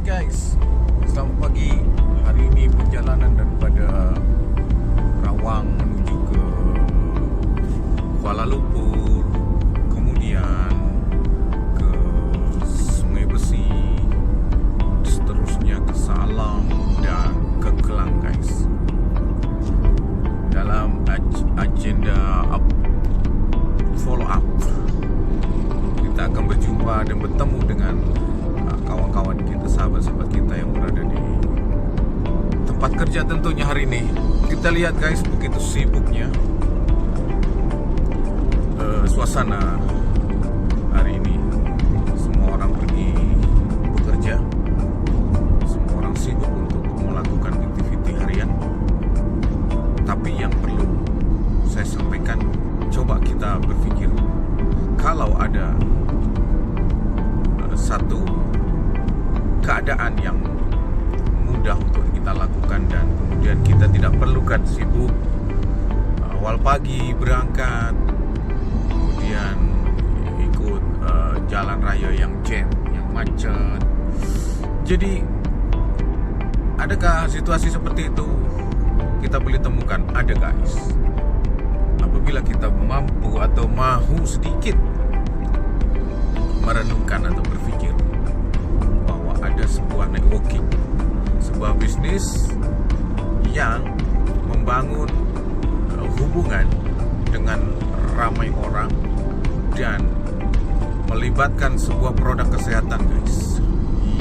guys, selamat pagi. Hari ini perjalanan daripada Rawang menuju ke Kuala Lumpur, kemudian ke Sungai Besi, seterusnya ke Salam dan ke Kelang guys. Dalam agenda follow up, kita akan berjumpa dan bertemu dengan kawan-kawan kita, sahabat-sahabat kita yang berada di tempat kerja tentunya hari ini. Kita lihat guys, begitu sibuknya suasana hari ini. Semua orang pergi bekerja, semua orang sibuk untuk melakukan aktiviti harian. Tapi yang perlu saya sampaikan, coba kita berpikir, kalau ada satu keadaan yang mudah untuk kita lakukan dan kemudian kita tidak perlukan sibuk awal pagi berangkat, kemudian ikut jalan raya yang jam, yang macet. Jadi adakah situasi seperti itu kita boleh temukan? Ada guys. Apabila kita mampu atau mahu sedikit merenungkan atau berpikir bahwa ada sebuah networking, sebuah bisnis yang membangun hubungan dengan ramai orang dan melibatkan sebuah produk kesehatan guys.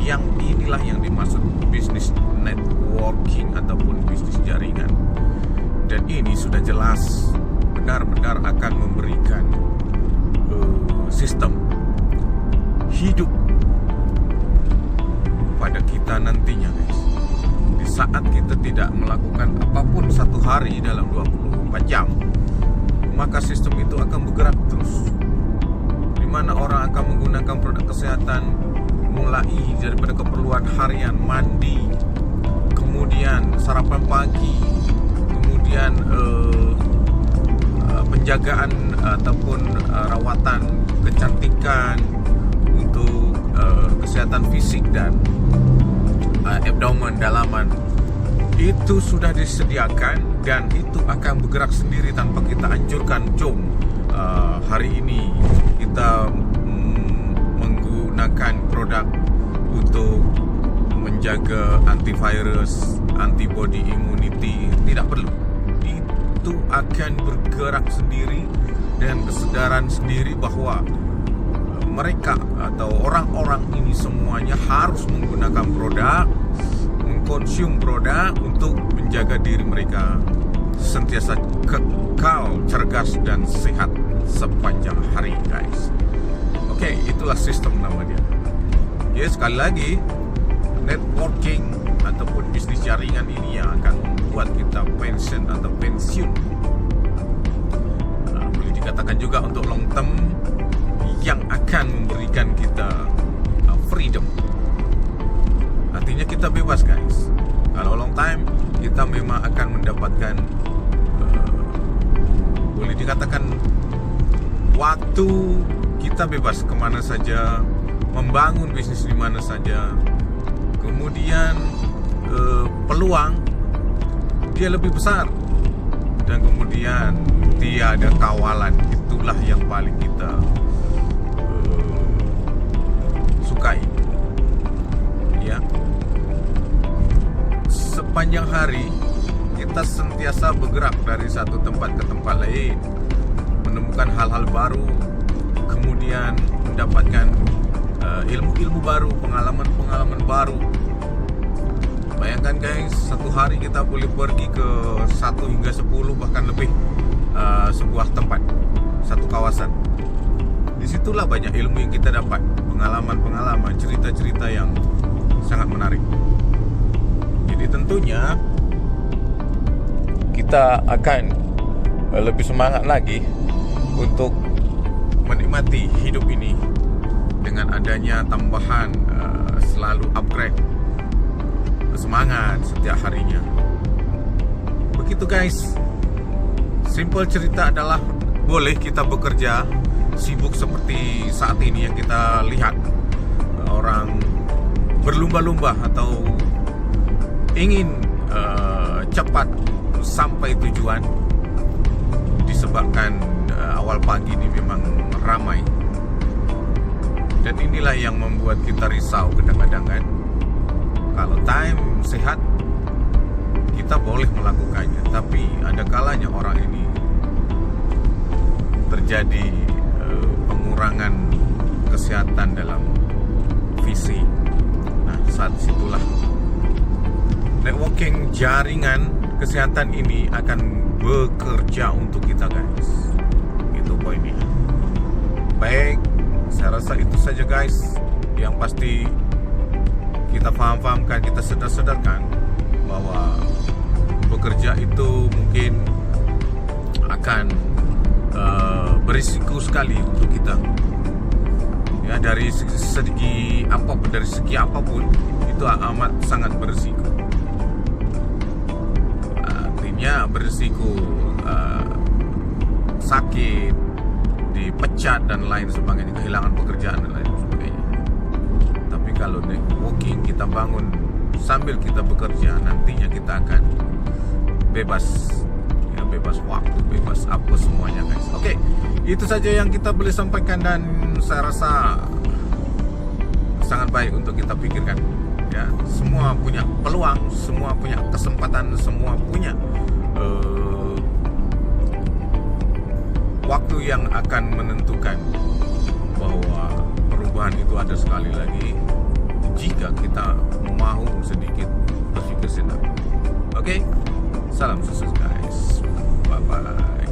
Yang inilah yang dimaksud bisnis networking ataupun bisnis jaringan. Dan ini sudah jelas benar-benar akan memberikan sistem hidup pada kita nantinya guys. Di saat kita tidak melakukan apapun satu hari dalam 24 jam, maka sistem itu akan bergerak terus, di mana orang akan menggunakan produk kesehatan mulai daripada keperluan harian, mandi, kemudian sarapan pagi, kemudian penjagaan ataupun rawatan kecantikan untuk kesehatan fisik dan abdomen, dalaman. Itu sudah disediakan dan itu akan bergerak sendiri tanpa kita anjurkan. Jom hari ini kita menggunakan produk untuk menjaga antivirus, antibody immunity. Tidak perlu. Itu akan bergerak sendiri dan kesadaran sendiri bahwa mereka atau orang-orang ini semuanya harus menggunakan produk, mengkonsum produk untuk menjaga diri mereka sentiasa kekal, cergas dan sehat sepanjang hari guys. Oke, itulah sistem nama dia. Ya, sekali lagi, networking ataupun bisnis jaringan ini yang akan membuat kita pensiun atau pensiun. Boleh dikatakan juga untuk long term, yang akan memberikan kita freedom. Artinya kita bebas guys. Kalau long time, kita memang akan mendapatkan boleh dikatakan waktu kita bebas kemana saja, membangun bisnis di mana saja. Kemudian peluang dia lebih besar, dan kemudian tiada kawalan. Itulah yang paling kita sukai. Ya, sepanjang hari kita sentiasa bergerak dari satu tempat ke tempat lain, menemukan hal-hal baru, kemudian mendapatkan ilmu-ilmu baru, pengalaman-pengalaman baru. Bayangkan guys, satu hari kita boleh pergi ke 1 hingga 10 bahkan lebih sebuah tempat, satu kawasan. Disitulah banyak ilmu yang kita dapat, pengalaman-pengalaman, cerita-cerita yang sangat menarik. Jadi tentunya kita akan lebih semangat lagi untuk menikmati hidup ini dengan adanya tambahan selalu upgrade semangat setiap harinya. Begitu guys. Simple cerita adalah boleh kita bekerja sibuk seperti saat ini yang kita lihat, orang berlumba-lumba atau ingin cepat sampai tujuan, disebabkan awal pagi ini memang ramai. Dan inilah yang membuat kita risau kadang-kadang kan. Kalau time sehat, kita boleh melakukannya, tapi ada kalanya orang ini terjadi pengurangan kesehatan dalam visi. Nah, saat situlah networking jaringan kesehatan ini akan bekerja untuk kita, guys. Itu poinnya. Baik, saya rasa itu saja, guys. Yang pasti kita paham-pahamkan, kita sedar-sedarkan bahwa bekerja itu mungkin akan berisiko sekali untuk kita. Ya, dari segi apapun itu amat sangat berisiko. Artinya berisiko sakit, dipecat dan lain sebagainya, kehilangan pekerjaan dan lain sebagainya. Tapi kalau networking kita bangun sambil kita bekerja, nantinya kita akan bebas, ya, bebas waktu, bebas apa semuanya, guys. Oke, itu saja yang kita boleh sampaikan, dan saya rasa sangat baik untuk kita pikirkan. Ya, semua punya peluang, semua punya kesempatan, semua punya waktu yang akan menentukan bahwa perubahan itu ada sekali lagi jika kita mau sedikit berpikir sejenak. Oke, salam sukses, guys. Bye bye.